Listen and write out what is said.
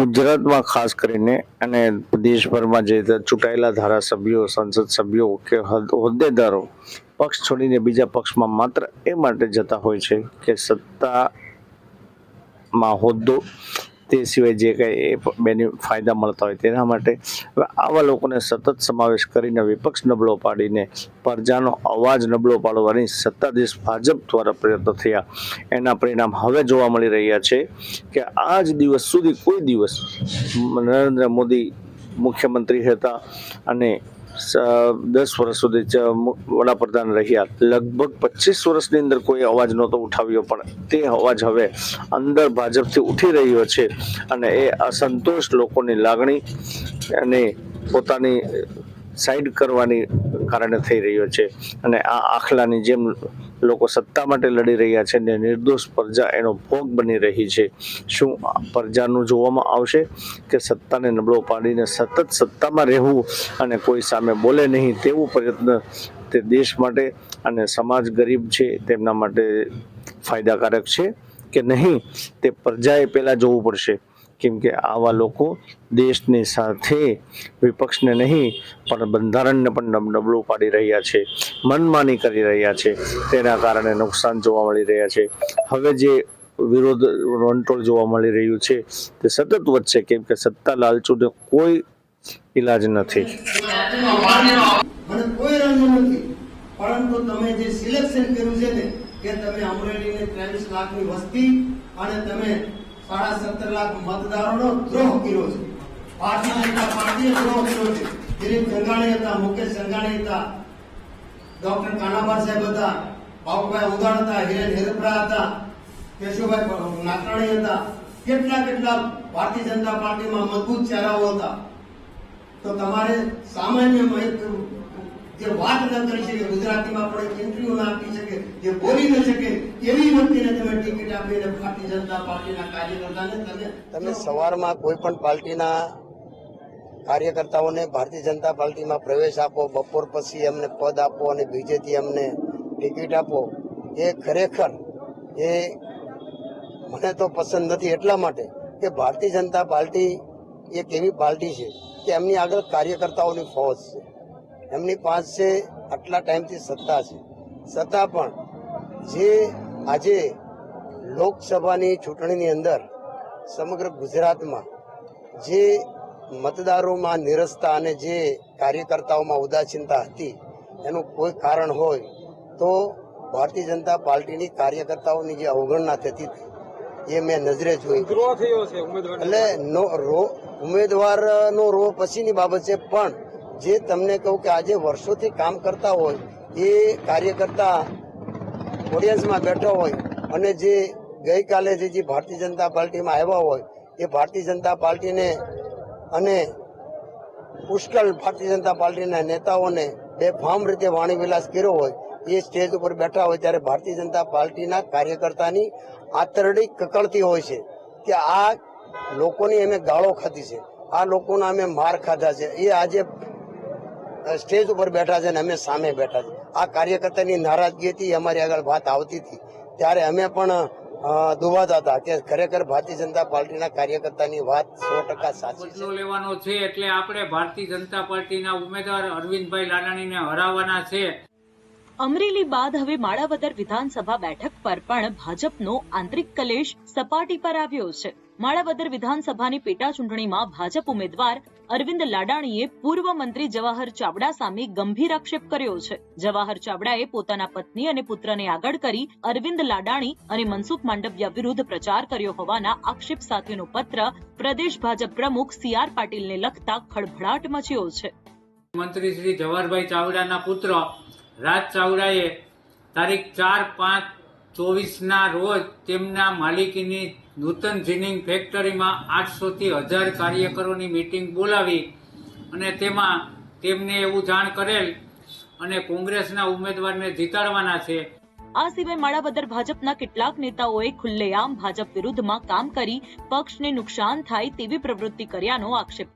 ગુજરાતમાં ખાસ કરીને અને દેશભરમાં જે ચૂંટાયેલા ધારાસભ્યો, સંસદ સભ્યો કે હોદ્દેદારો પક્ષ છોડીને બીજા પક્ષમાં માત્ર એ માટે જતા હોય છે કે સત્તામાં હોદ્દો, તે સિવાય જે કંઈ બેની ફાયદા મળતા હોય તેના માટે. હવે આવા લોકોને સતત સમાવેશ કરીને વિપક્ષ નબળો પાડીને પ્રજાનો અવાજ નબળો પાડવાની સત્તાધીશ ભાજપ દ્વારા પ્રયત્નો થયા. એના પરિણામ હવે જોવા મળી રહ્યા છે કે આજ દિવસ સુધી કોઈ દિવસ નરેન્દ્ર મોદી મુખ્યમંત્રી હતા અને 10 વર્ષ સુધી વડાપ્રધાન રહ્યા. લગભગ 25 વર્ષની અંદર કોઈ અવાજ નહોતો ઉઠાવ્યો, પણ તે અવાજ હવે અંદર ભાજપથી ઉઠી રહ્યો છે અને એ અસંતોષ, લોકોની લાગણી અને પોતાની સાઈડ કરવાની કારણે થઈ રહ્યો છે. અને આ આખલાની જેમ લોકો સત્તા માટે લડી રહ્યા છે અને નિર્દોષ પ્રજા એનો ભોગ બની રહી છે. શું પ્રજાનું જોવામાં આવશે કે સત્તાને નબળો પાડીને સતત સત્તામાં રહેવું અને કોઈ સામે બોલે નહીં તેવું પ્રયત્ન તે દેશ માટે અને સમાજ ગરીબ છે તેમના માટે ફાયદાકારક છે કે નહીં, તે પ્રજાએ પહેલાં જોવું પડશે. કેમ કે આવા લોકો દેશની સાથે વિપક્ષને નહીં પણ બંધારણને પણ નબળું પાડી રહ્યા છે, મનમાની કરી રહ્યા છે. તેના કારણે નુકસાન જોવા મળી રહ્યા છે. હવે જે વિરોધ વંટોળ જોવા મળી રહ્યું છે તે સતત વધશે, કેમ કે સત્તા લાલચુને કોઈ ઈલાજ નથી. પરંતુ તમે જે સિલેક્શન કર્યું છે ને કે તમે અમરેલીને 23 લાખની વસ્તી અને તમે 17.5 લાખ મતદારોનો દ્રોહ કર્યો છે. ભારતીય જનતા પાર્ટીએ દ્રોહ કર્યો છે. દિલીપ સંઘાણી હતા, મુકેશ સંઘાણી હતા, ડોક્ટર કાનાભા સાહેબ હતા, બાબુભાઈ ઉદાણ હતા, હિરેન હેરપરા હતા, કેશુભાઈ નાકરાણી હતા. કેટલા ભારતીય જનતા પાર્ટીમાં મજબૂત ચહેરાઓ હતા. તો તમારે સામાન્ય જે વાત ન કરી શકે, ગુજરાતીમાં પણ ઇન્ટરવ્યુ ના આપી શકે, જે બોલી ન શકે એવી વ્યક્તિને તમે ટિકિટ આપીને ભારતીય જનતા પાર્ટીના કાર્યકર્તાને તમે સવારમાં કોઈ પણ પાર્ટીના કાર્યકર્તાઓને ભારતીય જનતા પાર્ટીમાં પ્રવેશ આપો, બપોર પછી એમને પદ આપો અને બીજેથી એમને ટિકિટ આપો, એ ખરેખર એ મને તો પસંદ નથી. એટલા માટે કે ભારતીય જનતા પાર્ટી એક એવી પાર્ટી છે કે એમની આગળ કાર્યકર્તાઓની ફોજ છે, એમની પાસે આટલા ટાઈમથી સત્તા છે. છતાં પણ જે આજે લોકસભાની ચૂંટણીની અંદર સમગ્ર ગુજરાતમાં જે મતદારોમાં નિરસતા અને જે કાર્યકર્તાઓમાં ઉદાસીનતા હતી, એનું કોઈ કારણ હોય તો ભારતીય જનતા પાર્ટીની કાર્યકર્તાઓની જે અવગણના થતી હતી એ મેં નજરે જોઈ. એટલે ઉમેદવારનો રો પછીની બાબત છે, પણ જે તમને કહું કે આજે વર્ષોથી કામ કરતા હોય એ કાર્યકર્તા ઓડિયન્સમાં બેઠો હોય અને જે ગઈકાલે જે ભારતીય જનતા પાર્ટીમાં આવ્યા હોય એ ભારતીય જનતા પાર્ટીને અને પુષ્કળ ભારતીય જનતા પાર્ટીના નેતાઓને બેફામ રીતે વાણી વિલાસ કર્યો હોય, એ સ્ટેજ ઉપર બેઠા હોય ત્યારે ભારતીય જનતા પાર્ટીના કાર્યકર્તાની આંતરડી કકળતી હોય છે કે આ લોકોની અમે ગાળો ખાધી છે, આ લોકોના અમે માર ખાધા છે. એ આજે સ્ટેજ ઉપર બેઠા છે અને અમે સામે બેઠા છે. આ કાર્યકર્તાની નારાજગી હતી, અમારી આગળ વાત આવતી હતી ત્યારે અમે પણ દુભાતા હતા કે ખરેખર ભારતીય જનતા પાર્ટીના કાર્યકર્તાની વાત 100% સાચી છે. લેવાનો છે એટલે આપણે ભારતીય જનતા પાર્ટીના ઉમેદવાર અરવિંદભાઈ લાડાણીને હરાવવાના છે. અમરેલી બાદ હવે માળાવદર વિધાનસભા બેઠક પર પણ ભાજપનો આંતરિક કલેશ સપાટી પર આવ્યો છે. માળાવદર વિધાનસભાની પેટા ચૂંટણીમાં ભાજપ ઉમેદવાર અરવિંદ લાડાણીએ પૂર્વ મંત્રી જવાહર ચાવડા સામે ગંભીર આક્ષેપ કર્યો છે. જવાહર ચાવડાએ પોતાના પત્ની અને પુત્રને આગળ કરી અરવિંદ લાડાણી અને મનસુખ માંડવિયા વિરુદ્ધ પ્રચાર કર્યો હોવાના આક્ષેપ સાથેનો પત્ર પ્રદેશ ભાજપ પ્રમુખ CR પાટીલને લખતા ખળભળાટ મચ્યો છે. મંત્રી શ્રી જવાહરભાઈ ચાવડાના પુત્ર રાજ ચાવડાએ તારીખ 4/5/24ના રોજ તેમના માલિકીની નૂતન જીનિંગ ફેક્ટરીમાં 800 થી 1000 કાર્યકરોની મીટિંગ બોલાવી અને તેમાં તેમને એવું જાણ કરેલ અને કોંગ્રેસના ઉમેદવારને જીતાડવાના છે. આ સિવાય માળાવદર ભાજપના કેટલાક નેતાઓએ ખુલ્લેઆમ ભાજપ વિરુદ્ધમાં કામ કરી પક્ષને નુકસાન થાય તેવી પ્રવૃત્તિ કર્યાનો આક્ષેપ